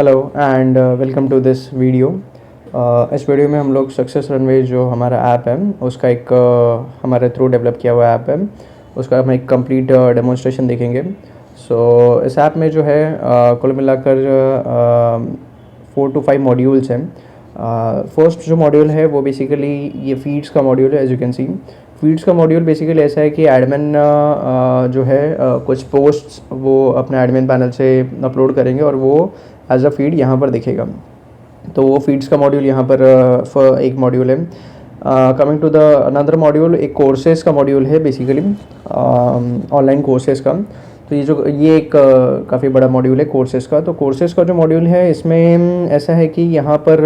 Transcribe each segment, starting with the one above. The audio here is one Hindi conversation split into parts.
Hello and welcome to this video. इस वीडियो में हम लोग सक्सेस रनवे जो हमारा ऐप है उसका एक हमारे थ्रू डेवलप किया हुआ ऐप है, उसका हम एक कंप्लीट डेमोन्स्ट्रेशन देखेंगे। इस ऐप में जो है कुल मिलाकर 4 to 5 मॉड्यूल्स हैं। फर्स्ट जो मॉड्यूल है वो बेसिकली ये फीड्स का मॉड्यूल है। As you can see feeds का मॉड्यूल बेसिकली ऐसा है कि एडमिन जो है कुछ पोस्ट्स वो अपने एडमिन पैनल से अपलोड करेंगे और वो एज अ फीड यहाँ पर दिखेगा। तो वो फीड्स का मॉड्यूल यहाँ पर एक मॉड्यूल है। Coming to the another module, एक कोर्सेज का मॉड्यूल है बेसिकली, ऑनलाइन कोर्सेज का। तो ये एक काफ़ी बड़ा मॉड्यूल है कोर्सेज का। तो कोर्सेज का जो मॉड्यूल है इसमें ऐसा है कि यहाँ पर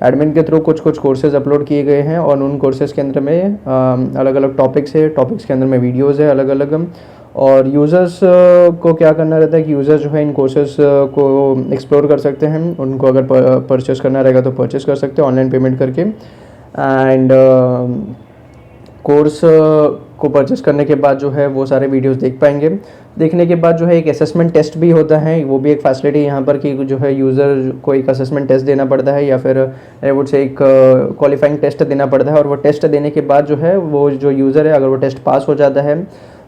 एडमिन के थ्रू कुछ कोर्सेज अपलोड किए गए हैं और उन कोर्सेज के अंदर में अलग अलग टॉपिक्स है, टॉपिक्स के अंदर में वीडियोज़ है अलग अलग। और यूज़र्स को क्या करना रहता है कि यूज़र्स जो है इन कोर्सेज को एक्सप्लोर कर सकते हैं। उनको अगर परचेस करना रहेगा तो परचेस कर सकते हैं ऑनलाइन पेमेंट करके। एंड कोर्स को परचेस करने के बाद जो है वो सारे वीडियोस देख पाएंगे। देखने के बाद जो है एक असेसमेंट टेस्ट भी होता है, वो भी एक फैसिलिटी यहाँ पर कि जो है यूज़र को एक असेसमेंट टेस्ट देना पड़ता है या फिर वो से एक क्वालिफाइंग टेस्ट देना पड़ता है। और वो टेस्ट देने के बाद जो है वो जो यूज़र है अगर वो टेस्ट पास हो जाता है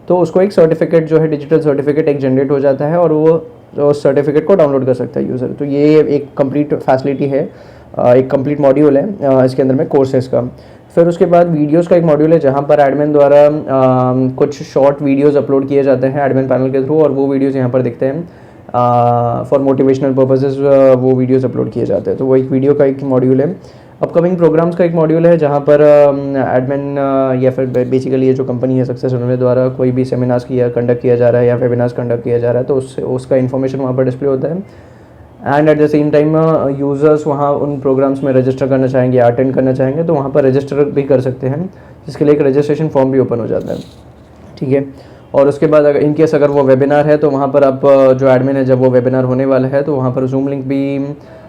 तो उसको एक सर्टिफिकेट जो है डिजिटल सर्टिफिकेट एक जनरेट हो जाता है और वो उस सर्टिफिकेट को डाउनलोड कर सकता है यूज़र। तो ये एक कंप्लीट फैसिलिटी है, एक कंप्लीट मॉड्यूल है इसके अंदर में कोर्सेज का। फिर उसके बाद वीडियोस का एक मॉड्यूल है जहाँ पर एडमिन द्वारा कुछ शॉर्ट वीडियोस अपलोड किए जाते हैं एडमिन पैनल के थ्रू और वो वीडियोस यहाँ पर दिखते हैं। फॉर मोटिवेशनल पर्पसेस वो वीडियोस अपलोड किए जाते हैं। तो वो एक वीडियो का एक मॉड्यूल है। अपकमिंग प्रोग्राम्स का एक मॉड्यूल है जहाँ पर एडमिन या फिर बेसिकली ये जो कंपनी है सक्सेस रनवे द्वारा कोई भी सेमिनार्स कंडक्ट किया जा रहा है या वेबिनार्स कंडक्ट किया जा रहा है तो उसका इन्फॉर्मेशन वहाँ पर डिस्प्ले होता है। And at the same time users वहाँ उन प्रोग्राम्स में रजिस्टर करना चाहेंगे या अटेंड करना चाहेंगे तो वहाँ पर रजिस्टर भी कर सकते हैं, जिसके लिए एक रजिस्ट्रेशन फॉर्म भी ओपन हो जाता है। ठीक है। और उसके बाद अगर इनकेस अगर वो वेबिनार है तो वहाँ पर आप जो एडमिन है जब वो वेबिनार होने वाला है तो वहाँ पर जूम लिंक भी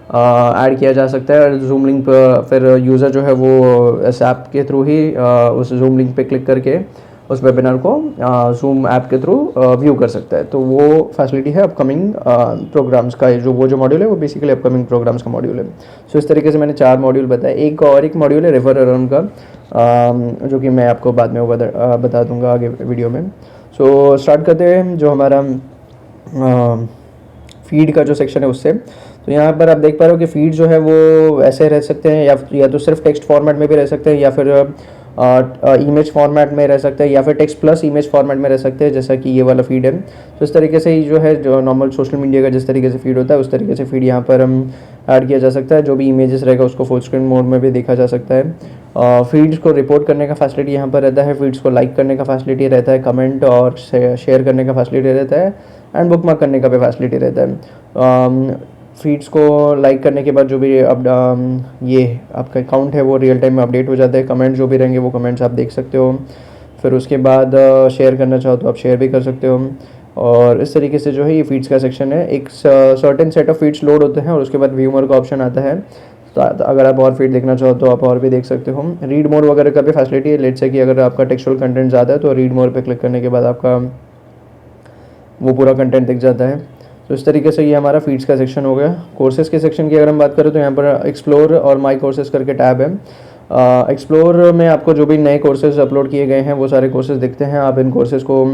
ऐड किया जा सकता है। और जूम लिंक पर फिर यूज़र जो है वो इस ऐप के थ्रू ही उस जूम लिंक पे क्लिक करके उस वेबिनार को जूम ऐप के थ्रू व्यू कर सकता है। तो वो फैसिलिटी है अपकमिंग प्रोग्राम्स का। जो मॉड्यूल है वो बेसिकली अपकमिंग प्रोग्राम्स का मॉड्यूल है। सो इस तरीके से मैंने 4 मॉड्यूल बताए। एक मॉड्यूल है रेफर अर्न का, जो कि मैं आपको बाद में बता दूंगा आगे वीडियो में। सो स्टार्ट करते हैं जो हमारा फीड का जो सेक्शन है उससे। तो यहाँ पर आप देख पा रहे हो कि फीड जो है वो ऐसे रह सकते हैं या तो सिर्फ टेक्स्ट फॉर्मेट में भी रह सकते हैं या फिर इमेज फॉर्मेट में रह सकते हैं या फिर टेक्स्ट प्लस इमेज फॉर्मेट में रह सकते हैं, जैसा कि ये वाला फीड है। तो इस तरीके से ही जो है जो नॉर्मल सोशल मीडिया का जिस तरीके से फीड होता है उस तरीके से फीड यहाँ पर हम ऐड किया जा सकता है। जो भी इमेजेस रहेगा उसको फुल स्क्रीन मोड में भी देखा जा सकता है। फीड्स को रिपोर्ट करने का फैसिलिटी यहाँ पर रहता है, फीड्स को लाइक करने का फैसिलिटी रहता है, कमेंट और शेयर करने का फैसिलिटी रहता है एंड बुकमार्क करने का भी फैसिलिटी रहता है। फीड्स को लाइक करने के बाद जो भी ये आपका अकाउंट है वो रियल टाइम में अपडेट हो जाता है। कमेंट जो भी रहेंगे वो कमेंट्स आप देख सकते हो। फिर उसके बाद शेयर करना चाहो तो आप शेयर भी कर सकते हो। और इस तरीके से जो है ये फीड्स का सेक्शन है। एक certain set of feeds load होते हैं और उसके बाद व्यू मोर का ऑप्शन आता है। तो अगर आप और फीड देखना चाहो तो आप और भी देख सकते हो। रीड मोर वगैरह का भी फैसिलिटी है। लेट्स से कि अगर आपका टेक्सचुअल कंटेंट ज़्यादा है तो रीड मोर पे क्लिक करने के बाद आपका वो पूरा कंटेंट दिख जाता है। तो इस तरीके से ये हमारा फीड्स का सेक्शन हो गया। कोर्सेज़ के सेक्शन की अगर हम बात करें तो यहाँ पर एक्सप्लोर और माई कोर्सेज़ करके टैब है। एक्सप्लोर में आपको जो भी नए कोर्सेज़ अपलोड किए गए हैं वो सारे कोर्सेज़ दिखते हैं। आप इन कोर्सेज़ को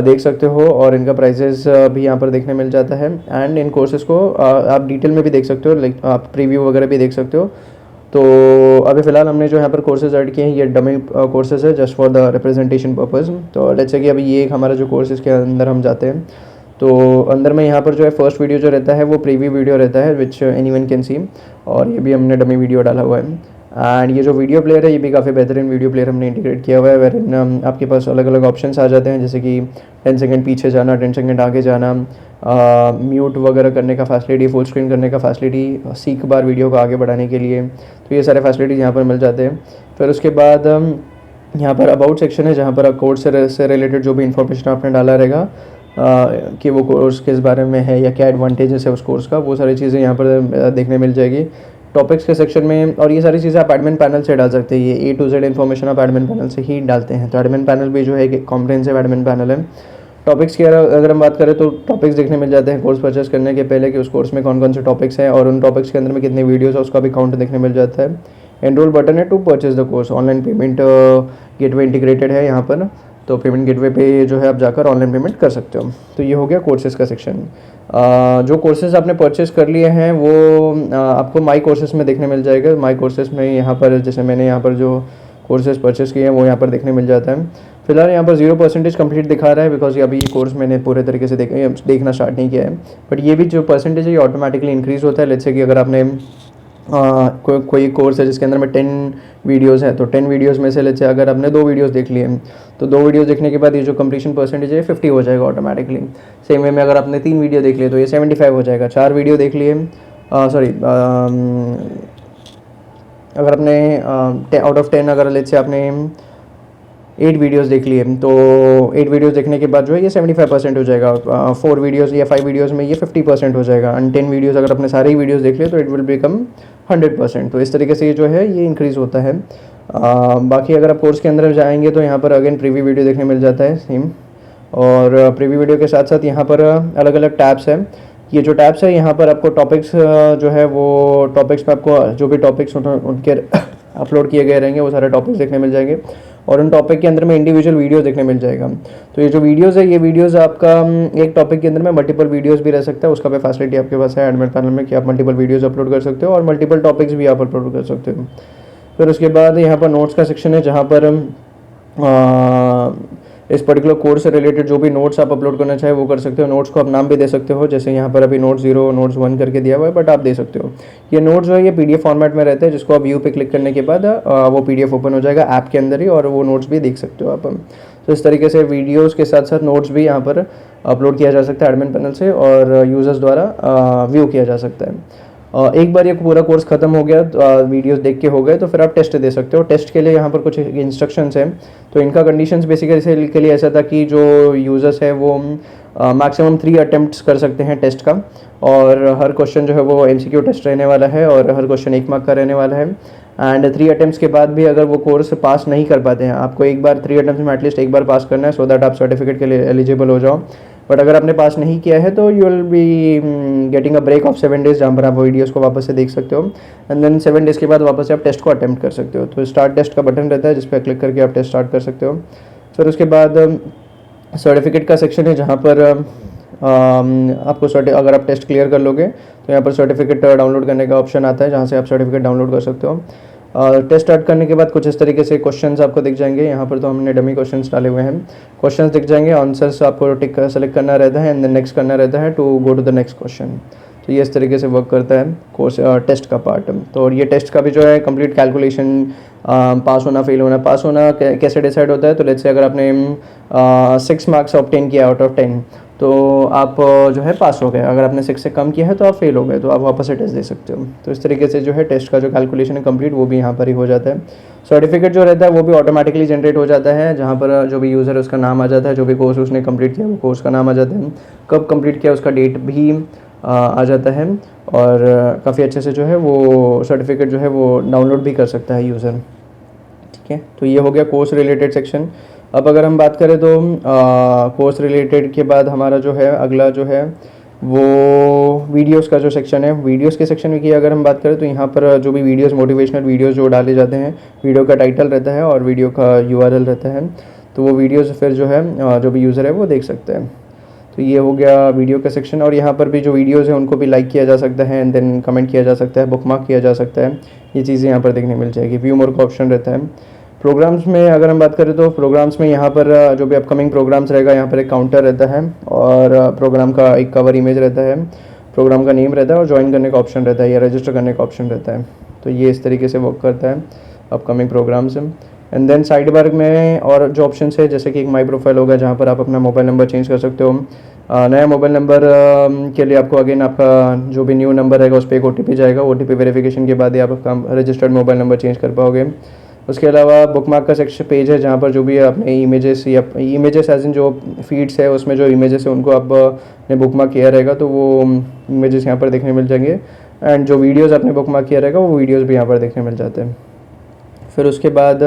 देख सकते हो और इनका प्राइजेस भी यहाँ पर देखने मिल जाता है। एंड इन कोर्सेज़ को आप डिटेल में भी देख सकते हो, लाइक आप प्रीव्यू वगैरह भी देख सकते हो। तो अभी फ़िलहाल हमने जो यहाँ पर कोर्सेज़ ऐड किए हैं ये डमी कोर्सेज़ है just for the representation purpose. तो लेट्स से कि अभी ये एक हमारा जो कोर्सेज़ के अंदर हम जाते हैं तो अंदर में यहाँ पर जो है फर्स्ट वीडियो जो रहता है वो प्रीव्यू वीडियो रहता है विच एनीवन कैन सी, और ये भी हमने डमी वीडियो डाला हुआ है। एंड ये जो वीडियो प्लेयर है ये भी काफ़ी बेहतरीन वीडियो प्लेयर हमने इंटीग्रेट किया हुआ है, वेर आपके पास अलग अलग ऑप्शंस आ जाते हैं जैसे कि 10 सेकंड पीछे जाना, 10 सेकंड आगे जाना, म्यूट वगैरह करने का फैसिलिटी, फुल स्क्रीन करने का फैसिलिटी, सीख बार वीडियो को आगे बढ़ाने के लिए। तो ये सारे फैसिलिटीज़ यहाँ पर मिल जाते हैं। फिर उसके बाद यहाँ पर अबाउट सेक्शन है जहाँ पर कोर्स से रिलेटेड जो भी इन्फॉर्मेशन आपने डाला रहेगा कि वो कोर्स किस बारे में है या क्या एडवांटेजेस है उस कोर्स का, वो सारी चीज़ें यहाँ पर देखने मिल जाएगी। टॉपिक्स के सेक्शन में और ये सारी चीज़ें आप एडमिन पैनल से डाल सकते हैं। ये A to Z इन्फॉर्मेशन आप एडमिन पैनल से ही डालते हैं। तो एडमिन पैनल भी जो है एक कॉम्प्रिहेंसिव एडमिन पैनल है। टॉपिक्स की अगर हम बात करें तो टॉपिक्स देखने मिल जाते हैं कोर्स परचेस करने के पहले कि उस कोर्स में कौन कौन से टॉपिक्स हैं और उन टॉपिक्स के अंदर में कितने वीडियोस है उसका भी काउंट देखने मिल जाता है। एनरोल बटन है to purchase the course, online payment gateway integrated है यहाँ पर, तो पेमेंट गेटवे पे जो है आप जाकर ऑनलाइन पेमेंट कर सकते हो। तो ये हो गया कोर्सेज़ का सेक्शन। जो कोर्सेज़ आपने परचेस कर लिए हैं वो आपको माई कोर्सेज़ में देखने मिल जाएगा। माई कोर्सेज़ में यहाँ पर जैसे मैंने यहाँ पर जो कोर्सेज़ परचेस किए हैं वो यहाँ पर देखने मिल जाता है। फिलहाल यहाँ पर 0% कंप्लीट दिखा रहा है बिकॉज अभी ये कोर्स मैंने पूरे तरीके से देखना स्टार्ट नहीं किया है। बट ये भी जो परसेंटेज है ये ऑटोमेटिकली इंक्रीज़ होता है। लेट्स से कि अगर आपने कोई कोर्स है जिसके अंदर में 10 वीडियोज़ हैं तो 10 वीडियोज़ में से लेट्स से अगर आपने 2 वीडियोज़ देख लिए तो 2 वीडियोज़ देखने के बाद ये जो कंप्लीशन परसेंटेज है 50 हो जाएगा ऑटोमेटिकली। सेम वे में अगर आपने 3 वीडियो देख लिए तो ये 75 हो जाएगा। 4 वीडियो देख लिए अगर आपने आउट ऑफ 10 अगर लेट्स से आपने 8 वीडियोस देख लिए तो 8 वीडियोस देखने के बाद जो है ये 75% हो जाएगा। 4 वीडियोस या 5 वीडियोस में ये 50% हो जाएगा। एंड 10 वीडियोस अगर अपने सारे ही वीडियोस देख लिए तो इट विल बिकम 100%। तो इस तरीके से ये जो है ये इंक्रीज़ होता है। बाकी अगर आप कोर्स के अंदर जाएंगे तो यहाँ पर अगेन प्रीव्यू वीडियो देखने मिल जाता है सेम, और प्रीव्यू वीडियो के साथ साथ यहाँ पर अलग अलग टैब्स हैं। ये जो टैब्स है यहाँ पर आपको टॉपिक्स जो है वो टॉपिक्स में आपको जो भी टॉपिक्स उनके अपलोड किए गए रहेंगे वो सारे टॉपिक्स देखने मिल जाएंगे, और उन टॉपिक के अंदर में इंडिविजुअल वीडियोस देखने मिल जाएगा। तो ये जो वीडियोस है ये वीडियोस आपका एक टॉपिक के अंदर में मल्टीपल वीडियोस भी रह सकता है। उसका भी फैसिलिटी आपके पास है एडमिन पैनल में कि आप मल्टीपल वीडियोस अपलोड कर सकते हो और मल्टीपल टॉपिक्स भी आप अपलोड कर सकते हो। फिर उसके बाद यहाँ पर नोट्स का सेक्शन है जहाँ पर इस पर्टिकुलर कोर्स से रिलेटेड जो भी नोट्स आप अपलोड करना चाहे वो कर सकते हो। नोट्स को आप नाम भी दे सकते हो, जैसे यहाँ पर अभी नोट्स 0 नोट्स 1 करके दिया हुआ है, बट आप दे सकते हो। ये नोट्स जो है ये पीडीएफ फॉर्मेट में रहता है जिसको आप व्यू पे क्लिक करने के बाद वो पीडीएफ ओपन हो जाएगा ऐप के अंदर ही, और वो नोट्स भी देख सकते हो आप। तो इस तरीके से वीडियोज़ के साथ साथ नोट्स भी यहाँ पर अपलोड किया जा सकता है एडमिन पैनल से और यूज़र्स द्वारा व्यू किया जा सकता है। एक बार ये पूरा कोर्स ख़त्म हो गया, वीडियोस देख के हो गए, तो फिर आप टेस्ट दे सकते हो। टेस्ट के लिए यहाँ पर कुछ इंस्ट्रक्शंस हैं। तो इनका कंडीशंस बेसिकली के लिए ऐसा था कि जो यूज़र्स है वो मैक्सिमम 3 अटेम्प्ट्स कर सकते हैं टेस्ट का, और हर क्वेश्चन जो है वो एमसीक्यू टेस्ट रहने वाला है और हर क्वेश्चन 1 मार्क का रहने वाला है। एंड 3 अटेम्प्ट्स के बाद भी अगर वो कोर्स पास नहीं कर पाते हैं, आपको एक बार 3 अटेम्प्ट्स में एटलीस्ट एक बार पास करना है सो दैट आप सर्टिफिकेट के लिए एलिजिबल हो जाओ। बट अगर आपने पास नहीं किया है तो you will be getting a break of 7 days जहाँ पर आप वीडियोस को वापस से देख सकते हो, एंड देन 7 डेज़ के बाद वापस से आप टेस्ट को अटेम्प्ट कर सकते हो। तो स्टार्ट टेस्ट का बटन रहता है जिस पर क्लिक करके आप टेस्ट स्टार्ट कर सकते हो। फिर उसके बाद सर्टिफिकेट का सेक्शन है जहाँ पर आपको अगर आप टेस्ट क्लियर कर लोगे तो यहाँ पर सर्टिफिकेट डाउनलोड करने का ऑप्शन आता है जहाँ से आप सर्टिफिकेट डाउनलोड कर सकते हो। टेस्ट स्टार्ट करने के बाद कुछ इस तरीके से क्वेश्चंस आपको दिख जाएंगे। यहाँ पर तो हमने डमी क्वेश्चंस डाले हुए हैं। क्वेश्चंस दिख जाएंगे, आंसर्स आपको टिक सेलेक्ट करना रहता है एंड देन नेक्स्ट करना रहता है to go to the next question. तो ये इस तरीके से वर्क करता है कोर्स टेस्ट का पार्ट। तो और ये टेस्ट का भी जो है कंप्लीट कैलकुलेशन, पास होना फेल होना, पास होना कैसे डिसाइड होता है। तो लेट्स से अगर आपने 6 मार्क्स ऑब्टेन किया आउट ऑफ 10 तो आप जो है पास हो गए। अगर आपने 6 से कम किया है तो आप फेल हो गए, तो आप वापस से टेस्ट दे सकते हो। तो इस तरीके से जो है टेस्ट का जो कैलकुलेशन है कंप्लीट वो भी यहाँ पर ही हो जाता है। सर्टिफिकेट जो रहता है वो भी ऑटोमेटिकली जनरेट हो जाता है जहाँ पर जो भी यूज़र है उसका नाम आ जाता है, जो भी कोर्स उसने कंप्लीट किया वो कोर्स का नाम आ जाता है, कब कंप्लीट किया उसका डेट भी आ जाता है, और काफ़ी अच्छे से जो है वो सर्टिफिकेट जो है वो डाउनलोड भी कर सकता है यूज़र। ठीक है, तो ये हो गया कोर्स रिलेटेड सेक्शन। अब अगर हम बात करें तो कोर्स रिलेटेड के बाद हमारा जो है अगला जो है वो वीडियोस का जो सेक्शन है। वीडियोस के सेक्शन की अगर हम बात करें तो यहाँ पर जो भी वीडियोस, मोटिवेशनल वीडियोस जो डाले जाते हैं, वीडियो का टाइटल रहता है और वीडियो का यूआरएल रहता है, तो वो वीडियोस फिर जो है जो भी यूज़र है वो देख सकते हैं। तो ये हो गया वीडियो का सेक्शन, और यहाँ पर भी जो वीडियोस हैं उनको भी लाइक किया जा सकता है एंड देन कमेंट किया जा सकता है, बुकमार्क किया जा सकता है। ये चीज़ें यहाँ पर देखने मिल जाएगी। व्यू मोर का ऑप्शन रहता है। प्रोग्राम्स में अगर हम बात करें तो प्रोग्राम्स में यहाँ पर जो भी अपकमिंग प्रोग्राम्स रहेगा यहाँ पर एक काउंटर रहता है और प्रोग्राम का एक कवर इमेज रहता है, प्रोग्राम का नेम रहता है और ज्वाइन करने का ऑप्शन रहता है या रजिस्टर करने का ऑप्शन रहता है। तो ये इस तरीके से वर्क करता है upcoming programs. And then side bar में और जो ऑप्शन है जैसे कि एक माई प्रोफाइल होगा जहाँ पर आप अपना मोबाइल नंबर चेंज कर सकते हो। नया मोबाइल नंबर के लिए आपको अगेन आपका जो भी न्यू नंबर रहेगा उस पर एक OTP जाएगा। OTP वेरिफिकेशन के बाद ही आप आपका रजिस्टर्ड मोबाइल नंबर चेंज कर पाओगे। उसके अलावा बुकमार्क का सेक्शन पेज है जहाँ पर जो भी आपने इमेजेस या इमेजेस एज इन जो फीड्स है उसमें जो इमेजेस है उनको आपने बुकमार्क किया रहेगा तो वो इमेजेस यहाँ पर देखने मिल जाएंगे, एंड जो वीडियोज़ आपने बुकमार्क किया रहेगा वो वीडियोज़ भी यहाँ पर देखने मिल जाते हैं। फिर उसके बाद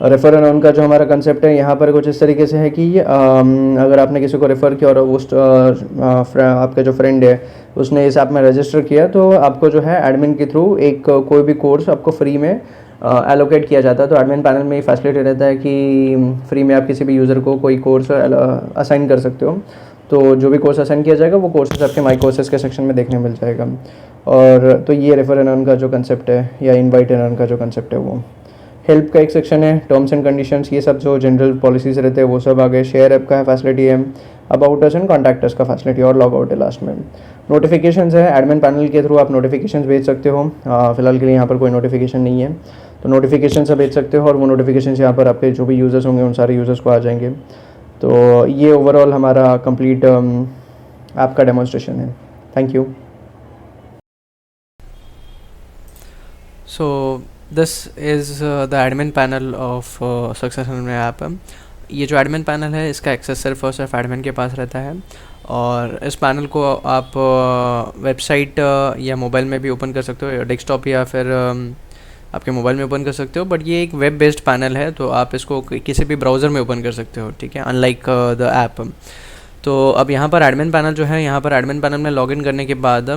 रेफ़र एंड अर्न का जो हमारा कंसेप्ट है यहाँ पर कुछ इस तरीके से है कि अगर आपने किसी को रेफ़र किया और उस आपका जो फ्रेंड है उसने इस ऐप में रजिस्टर किया तो आपको जो है एडमिन के थ्रू एक कोई भी कोर्स आपको फ्री में एलोकेट किया जाता है। तो एडमिन पैनल में ये फैसिलिटी रहता है कि फ्री में आप किसी भी यूज़र को कोई कोर्स असाइन कर सकते हो। तो जो भी कोर्स असाइन किया जाएगा वो कोर्सेज आपके माई कोर्सेज के सेक्शन में देखने मिल जाएगा। और तो ये रेफ़र एंड अर्न का जो कंसेप्ट है या इनवाइट एंड अर्न का जो कंसेप्ट है वो। हेल्प का एक सेक्शन है, टर्म्स एंड कंडीशंस, ये सब जो जनरल पॉलिसीज़ रहते हैं वो सब आगे। शेयर ऐप का फैसिलिटी है, about us and contact us का फैसिलिटी और लॉग आउट है लास्ट में। नोटिफिकेशंस है, एडमिन पैनल के थ्रू आप नोटिफिकेशंस भेज सकते हो। फिलहाल के लिए यहाँ पर कोई नोटिफिकेशन नहीं है तो नोटिफिकेशन से भेज सकते हो और वो नोटिफिकेशन यहाँ पर आपके जो भी यूज़र्स होंगे उन सारे यूज़र्स को आ जाएंगे। तो ये ओवरऑल हमारा कंप्लीट ऐप का डेमोन्स्ट्रेशन है। Thank you. So this is the admin panel of success में ऐप। ये जो एडमिन पैनल है इसका एक्सेस सिर्फ और सिर्फ एडमिन के पास रहता है और इस पैनल को आप वेबसाइट या मोबाइल में भी ओपन कर सकते हो, या डेस्कटॉप या फिर आपके मोबाइल में ओपन कर सकते हो। बट ये एक वेब बेस्ड पैनल है तो आप इसको किसी भी ब्राउज़र में ओपन कर सकते हो, ठीक है, अनलाइक द ऐप। तो अब यहाँ पर एडमिन पैनल जो है, यहाँ पर एडमिन पैनल में लॉगिन करने के बाद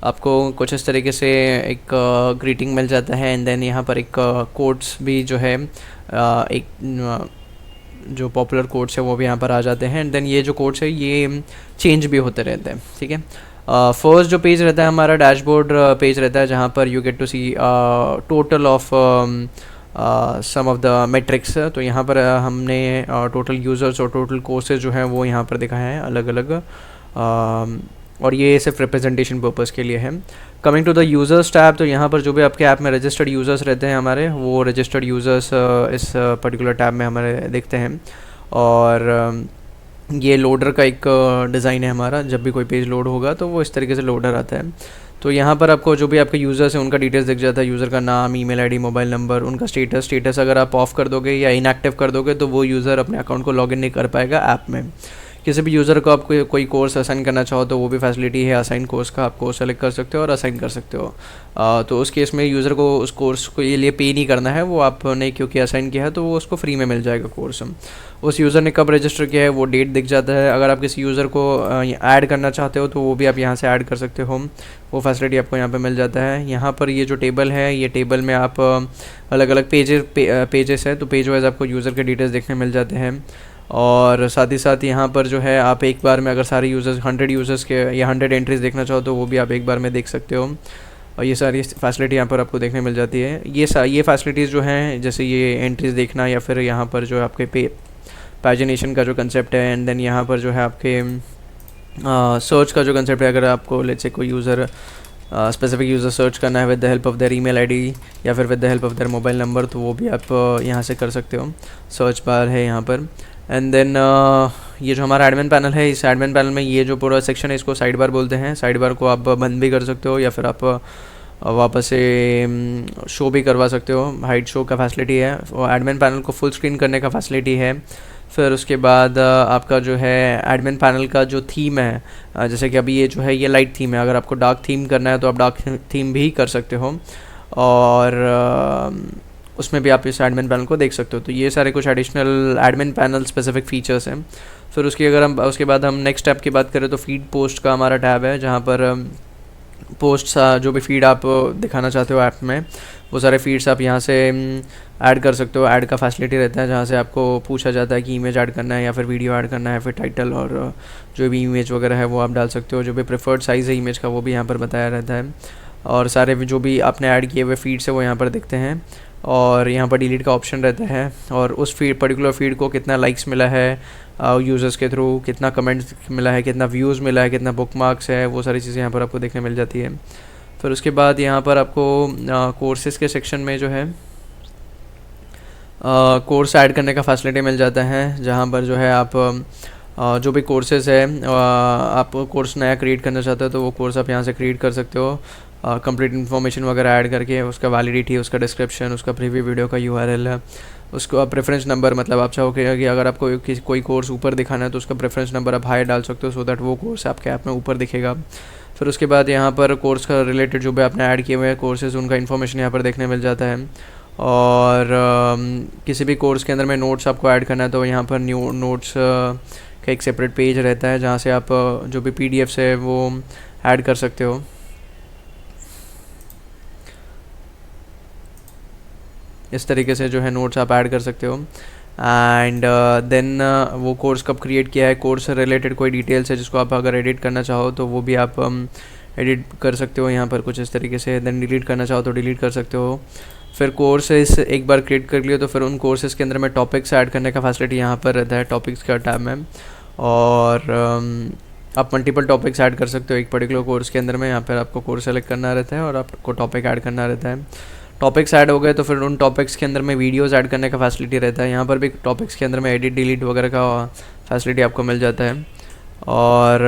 आपको कुछ इस तरीके से एक ग्रीटिंग मिल जाता है एंड देन यहाँ पर एक कोड्स भी जो है एक जो पॉपुलर कोड्स है वो भी यहाँ पर आ जाते हैं एंड देन ये जो कोड्स है ये चेंज भी होते रहते हैं, ठीक है। फर्स्ट जो पेज रहता है हमारा डैशबोर्ड पेज रहता है जहाँ पर you get to see total of sum of the metrics. तो यहाँ पर हमने टोटल यूज़र्स और टोटल कोर्सेज जो हैं वो यहाँ पर दिखाए हैं अलग अलग, और ये सिर्फ रिप्रेजेंटेशन पर्पज़ के लिए है। Coming to the users tab, तो यहाँ पर जो भी आपके ऐप में रजिस्टर्ड यूज़र्स रहते हैं हमारे, वो रजिस्टर्ड यूज़र्स इस पर्टिकुलर टैब में हमारे दिखते हैं। और ये लोडर का एक डिज़ाइन है हमारा, जब भी कोई पेज लोड होगा तो वो इस तरीके से लोडर आता है। तो यहाँ पर आपको जो भी आपके यूज़र्स हैं उनका डिटेल्स दिख जाता है, यूज़र का नाम, ईमेल आईडी, मोबाइल नंबर, उनका स्टेटस अगर आप ऑफ़ कर दोगे या इनएक्टिव कर दोगे तो वो यूज़र अपने अकाउंट को लॉगिन नहीं कर पाएगा ऐप में। किसी भी यूज़र को आप कोई कोर्स असाइन करना चाहो तो वो भी फैसिलिटी है असाइन कोर्स का, आप कोर्स सेलेक्ट कर सकते हो और असाइन कर सकते हो। तो उस केस में यूज़र को उस कोर्स को ये लिए पे नहीं करना है, वो आपने क्योंकि असाइन किया है तो वो उसको फ्री में मिल जाएगा कोर्स। उस यूज़र ने कब रजिस्टर किया है वो डेट दिख जाता है। अगर आप किसी यूज़र को ऐड करना चाहते हो तो वो भी आप यहाँ से ऐड कर सकते हो, वो फैसिलिटी आपको यहाँ पे मिल जाता है। यहाँ पर ये जो टेबल है, ये टेबल में आप अलग अलग पेजेस है तो पेज वाइज आपको यूज़र के डिटेल्स देखने मिल जाते हैं। और साथ ही साथ यहाँ पर जो है आप एक बार में अगर सारे यूज़र्स 100 यूज़र्स के या 100 एंट्रीज़ देखना चाहो तो वो भी आप एक बार में देख सकते हो, और ये सारी फैसिलिटी यहाँ पर आपको देखने मिल जाती है। ये फैसिलिटीज़ जो हैं जैसे ये एंट्रीज़ देखना या फिर यहाँ पर जो आपके पैजिनेशन का जो कंसेप्ट है एंड देन यहाँ पर जो है आपके सर्च का जो कंसेप्ट है। अगर आपको लेट्स से कोई यूज़र स्पेसिफिक यूज़र सर्च करना है with the help of their email ID या फिर with the help of their mobile number तो वो भी आप यहाँ से कर सकते हो, सर्च बार है यहाँ पर। एंड देन ये जो हमारा एडमिन पैनल है, इस एडमिन पैनल में ये जो पूरा सेक्शन है इसको साइड बार बोलते हैं। साइड बार को आप बंद भी कर सकते हो या फिर आप वापस से शो भी करवा सकते हो, हाइड शो का फैसिलिटी है। और एडमिन पैनल को फुल स्क्रीन करने का फैसिलिटी है। फिर उसके बाद आपका जो है एडमिन पैनल का जो थीम है, जैसे कि अभी ये जो है ये लाइट थीम है, अगर आपको डार्क थीम करना है तो आप डार्क थीम भी कर सकते हो और उसमें भी आप इस एडमिन पैनल को देख सकते हो। तो ये सारे कुछ additional admin panel specific features हैं। फिर उसके बाद हम नेक्स्ट टैब की बात करें तो फीड पोस्ट का हमारा टैब है, जहाँ पर पोस्ट जो भी फीड आप दिखाना चाहते हो ऐप में वो सारे फीड्स आप यहाँ से ऐड कर सकते हो। ऐड का फैसिलिटी रहता है जहाँ से आपको पूछा जाता है कि इमेज ऐड करना है या फिर वीडियो ऐड करना है, फिर टाइटल और जो भी इमेज वगैरह है वो आप डाल सकते हो। जो भी प्रेफर्ड साइज़ है इमेज का वो भी यहाँ पर बताया रहता है और सारे जो भी आपने ऐड किए हुए फीड्स है वो यहाँ पर दिखते हैं। और यहाँ पर डिलीट का ऑप्शन रहता है और उस पर्टिकुलर फीड को कितना लाइक्स मिला है यूज़र्स के थ्रू, कितना कमेंट्स मिला है, कितना व्यूज़ मिला है, कितना बुक मार्क्स है, वो सारी चीज़ें यहाँ पर आपको देखने मिल जाती है। फिर उसके बाद यहाँ पर आपको कोर्सेज के सेक्शन में जो है कोर्स ऐड करने का फैसिलिटी मिल जाता है, जहाँ पर जो है आप जो भी कोर्सेज़ है आप कोर्स नया क्रिएट करना चाहते हो तो वो कोर्स आप यहाँ से क्रिएट कर सकते हो। कंप्लीट इन्फॉर्मेशन वगैरह ऐड करके उसका वैलिडिटी, उसका डिस्क्रिप्शन, उसका प्रीव्यू वीडियो का URL है, उसको आप प्रेफरेंस नंबर, मतलब आप चाहोगे कि अगर आपको कोई कोर्स ऊपर दिखाना है तो उसका प्रेफरेंस नंबर आप हाई डाल सकते हो सो दैट वो कोर्स आपके ऐप में ऊपर दिखेगा। फिर उसके बाद यहाँ पर कोर्स का रिलेटेड जो भी आपने ऐड किए हुए हैं कोर्सेज़ उनका इन्फॉर्मेशन यहाँ पर देखने मिल जाता है। और किसी भी कोर्स के अंदर में नोट्स आपको ऐड करना है तो यहाँ पर न्यू नोट्स का एक सेपरेट पेज रहता है जहाँ से आप जो भी पीडीएफ्स है वो ऐड कर सकते हो। इस तरीके से जो है नोट्स आप ऐड कर सकते हो। एंड देन वो कोर्स कब क्रिएट किया है, कोर्स से रिलेटेड कोई डिटेल्स है जिसको आप अगर एडिट करना चाहो तो वो भी आप एडिट कर सकते हो यहाँ पर कुछ इस तरीके से। देन डिलीट करना चाहो तो डिलीट कर सकते हो। फिर कोर्सेस एक बार क्रिएट कर लिए तो फिर उन कोर्सेज़ के अंदर में टॉपिक्स ऐड करने का फैसिलिटी यहाँ पर रहता है, टॉपिक्स का टैब में। और आप मल्टीपल टॉपिक्स ऐड कर सकते हो एक पर्टिकुलर कोर्स के अंदर में। यहाँ पर आपको कोर्स सेलेक्ट करना रहता है और आपको टॉपिक ऐड करना रहता है। टॉपिक्स ऐड हो गए तो फिर उन टॉपिक्स के अंदर में वीडियोस ऐड करने का फैसिलिटी रहता है। यहाँ पर भी टॉपिक्स के अंदर में एडिट डिलीट वगैरह का फैसिलिटी आपको मिल जाता है। और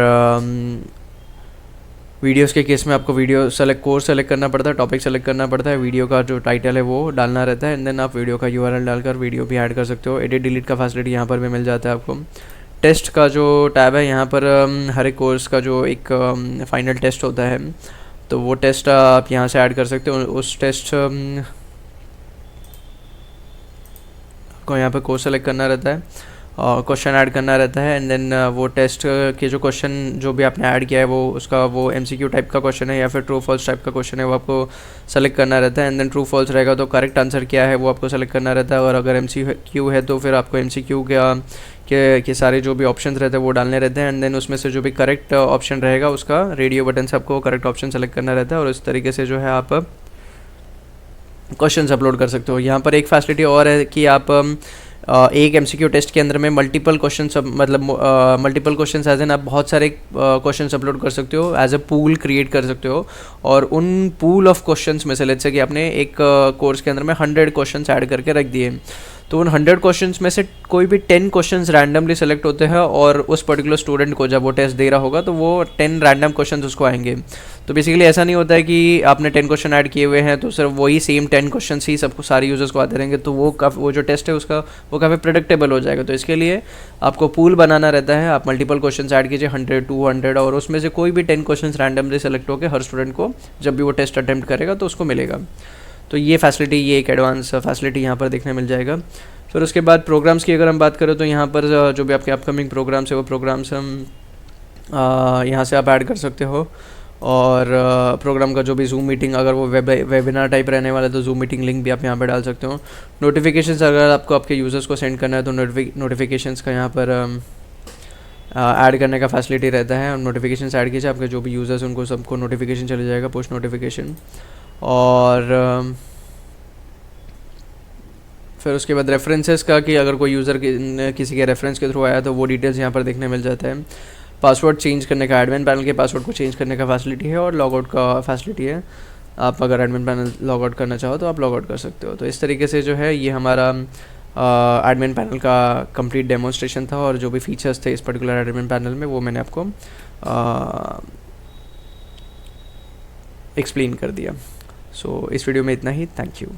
वीडियोस के केस में आपको वीडियो सेलेक्ट कोर्स सेलेक्ट करना पड़ता है, टॉपिक सेलेक्ट करना पड़ता है, वीडियो का जो टाइटल है वो डालना रहता है। एंड देन आप वीडियो का यूआरएल डालकर वीडियो भी ऐड कर सकते हो। एडिट डिलीट का फैसिलिटी यहाँ पर भी मिल जाता है आपको। टेस्ट का जो टैब है यहाँ पर हर एक कोर्स का जो एक फाइनल टेस्ट होता है तो वो टेस्ट आप यहाँ से ऐड कर सकते हो। उस टेस्ट को यहाँ पर कोर्स सेलेक्ट करना रहता है और क्वेश्चन ऐड करना रहता है। एंड देन वो टेस्ट के जो क्वेश्चन जो भी आपने ऐड किया है वो उसका वो एमसीक्यू टाइप का क्वेश्चन है या फिर ट्रू फॉल्स टाइप का क्वेश्चन है वो आपको सेलेक्ट करना रहता है। एंड देन ट्रू फॉल्स रहेगा तो करेक्ट आंसर क्या है वो आपको सेलेक्ट करना रहता है। और अगर एमसीक्यू है तो फिर आपको एमसीक्यू के सारे जो भी ऑप्शन रहते हैं वो डालने रहते हैं। एंड देन उसमें से जो भी करेक्ट ऑप्शन रहेगा उसका रेडियो बटन से आपको करेक्ट ऑप्शन सेलेक्ट करना रहता है और इस तरीके से जो है आप क्वेश्चन अपलोड कर सकते हो। यहाँ पर एक फैसिलिटी और है कि आप एक एमसीक्यू टेस्ट के अंदर में मल्टीपल क्वेश्चन मतलब मल्टीपल क्वेश्चन एज एन आप बहुत सारे क्वेश्चन अपलोड कर सकते हो, एज अ पूल क्रिएट कर सकते हो। और उन पूल ऑफ क्वेश्चंस में से लेट्स से कि आपने एक कोर्स के अंदर में 100 क्वेश्चंस ऐड करके रख दिए तो उन 100 क्वेश्चंस में से कोई भी 10 क्वेश्चंस रैंडमली सेलेक्ट होते हैं और उस पर्टिकुलर स्टूडेंट को जब वो टेस्ट दे रहा होगा तो वो 10 रैंडम क्वेश्चंस उसको आएंगे। तो बेसिकली ऐसा नहीं होता है कि आपने 10 क्वेश्चन ऐड किए हुए हैं तो सिर्फ वही सेम 10 क्वेश्चंस ही सबको सारे यूजर्स को आते रहेंगे तो वो जो टेस्ट है उसका वो काफ़ी प्रेडिक्टेबल हो जाएगा। तो इसके लिए आपको पूल बनाना रहता है। आप मल्टीपल क्वेश्चन ऐड कीजिए 100 200 और उसमें से कोई भी 10 क्वेश्चन रैंडमली सेलेक्ट होकर हर स्टूडेंट को जब भी वो टेस्ट अटैम्प्ट करेगा तो उसको मिलेगा। तो ये फैसिलिटी, ये एक एडवांस फैसिलिटी यहाँ पर देखने मिल जाएगा। फिर उसके बाद प्रोग्राम्स की अगर हम बात करें तो यहाँ पर जो भी आपके अपकमिंग प्रोग्राम्स है वो प्रोग्राम्स हम यहाँ से आप ऐड कर सकते हो। और प्रोग्राम का जो भी जूम मीटिंग अगर वो वेबिनार टाइप रहने वाला है तो जूम मीटिंग लिंक भी आप यहाँ पर डाल सकते हो। नोटिफिकेशंस अगर आपको आपके यूज़र्स को सेंड करना है तो नोटिफिकेशंस का यहाँ पर ऐड करने का फैसिलिटी रहता है। और नोटिफिकेशंस ऐड कीजिए, आपके जो भी यूज़र्स उनको सबको नोटिफिकेशन चले जाएगा, पुश नोटिफिकेशन। और फिर उसके बाद रेफरेंसेस का कि अगर कोई यूज़र किसी के रेफरेंस के थ्रू आया तो वो डिटेल्स यहाँ पर देखने मिल जाता है। पासवर्ड चेंज करने का, एडमिन पैनल के पासवर्ड को चेंज करने का फैसिलिटी है और लॉगआउट का फैसिलिटी है। आप अगर एडमिन पैनल लॉगआउट करना चाहो तो आप लॉगआउट कर सकते हो। तो इस तरीके से जो है ये हमारा एडमिन पैनल का कंप्लीट डेमोन्स्ट्रेशन था और जो भी फीचर्स थे इस पर्टिकुलर एडमिन पैनल में वो मैंने आपको एक्सप्लेन कर दिया। सो इस वीडियो में इतना ही। Thank you.